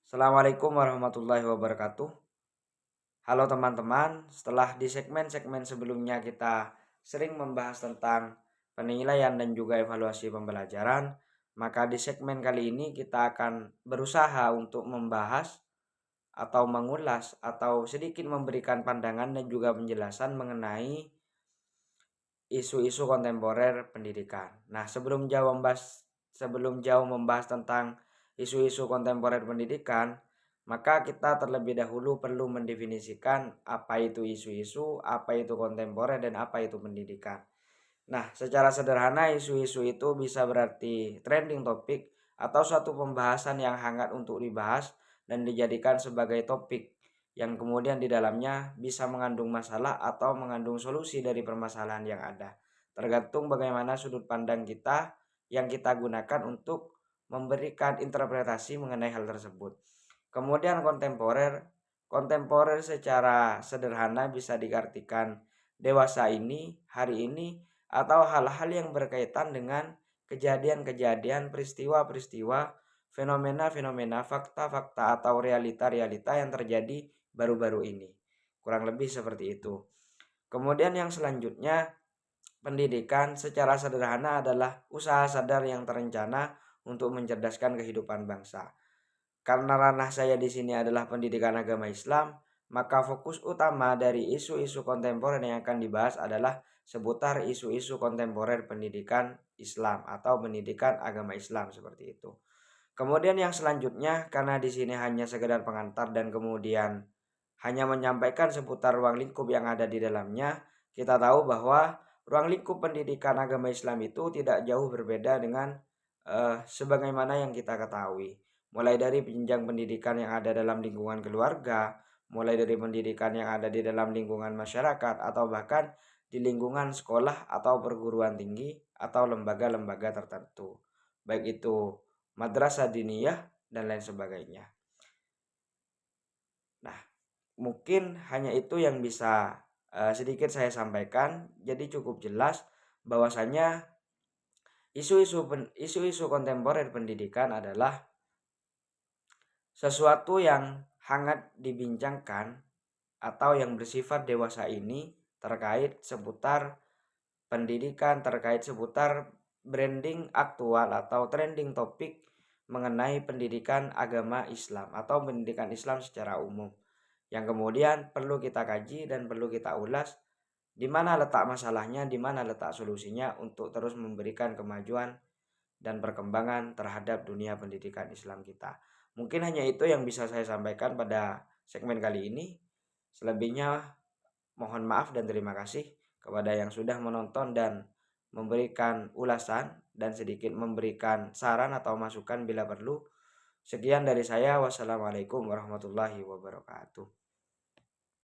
Assalamualaikum warahmatullahi wabarakatuh. Halo teman-teman, setelah di segmen-segmen sebelumnya kita sering membahas tentang penilaian dan juga evaluasi pembelajaran, maka di segmen kali ini kita akan berusaha untuk membahas atau mengulas atau sedikit memberikan pandangan dan juga penjelasan mengenai isu-isu kontemporer pendidikan. Nah, sebelum jauh membahas tentang isu-isu kontemporer pendidikan, maka kita terlebih dahulu perlu mendefinisikan apa itu isu-isu, apa itu kontemporer, dan apa itu pendidikan. Nah, secara sederhana isu-isu itu bisa berarti trending topik atau suatu pembahasan yang hangat untuk dibahas dan dijadikan sebagai topik yang kemudian di dalamnya bisa mengandung masalah atau mengandung solusi dari permasalahan yang ada. Tergantung bagaimana sudut pandang kita yang kita gunakan untuk memberikan interpretasi mengenai hal tersebut. Kemudian kontemporer secara sederhana bisa diartikan dewasa ini, hari ini, atau hal-hal yang berkaitan dengan kejadian-kejadian, peristiwa-peristiwa, fenomena-fenomena, fakta-fakta atau realita-realita yang terjadi baru-baru ini. Kurang lebih seperti itu. Kemudian yang selanjutnya, pendidikan secara sederhana adalah usaha sadar yang terencana untuk mencerdaskan kehidupan bangsa. Karena ranah saya di sini adalah pendidikan agama Islam, maka fokus utama dari isu-isu kontemporer yang akan dibahas adalah seputar isu-isu kontemporer pendidikan Islam atau pendidikan agama Islam seperti itu. Kemudian yang selanjutnya, karena di sini hanya sekedar pengantar dan kemudian hanya menyampaikan seputar ruang lingkup yang ada di dalamnya, kita tahu bahwa ruang lingkup pendidikan agama Islam itu tidak jauh berbeda dengan sebagaimana yang kita ketahui. Mulai dari jenjang pendidikan yang ada dalam lingkungan keluarga, mulai dari pendidikan yang ada di dalam lingkungan masyarakat, atau bahkan di lingkungan sekolah atau perguruan tinggi atau lembaga-lembaga tertentu. Baik itu madrasah diniyah dan lain sebagainya. Nah, mungkin hanya itu yang bisa sedikit saya sampaikan. Jadi cukup jelas bahwasanya isu-isu kontemporer pendidikan adalah sesuatu yang hangat dibincangkan atau yang bersifat dewasa ini terkait seputar pendidikan, terkait seputar branding aktual atau trending topik mengenai pendidikan agama Islam atau pendidikan Islam secara umum, yang kemudian perlu kita kaji dan perlu kita ulas di mana letak masalahnya, di mana letak solusinya untuk terus memberikan kemajuan dan perkembangan terhadap dunia pendidikan Islam kita. Mungkin hanya itu yang bisa saya sampaikan pada segmen kali ini. Selebihnya mohon maaf dan terima kasih kepada yang sudah menonton dan memberikan ulasan dan sedikit memberikan saran atau masukan bila perlu. Sekian dari saya. Wassalamualaikum warahmatullahi wabarakatuh.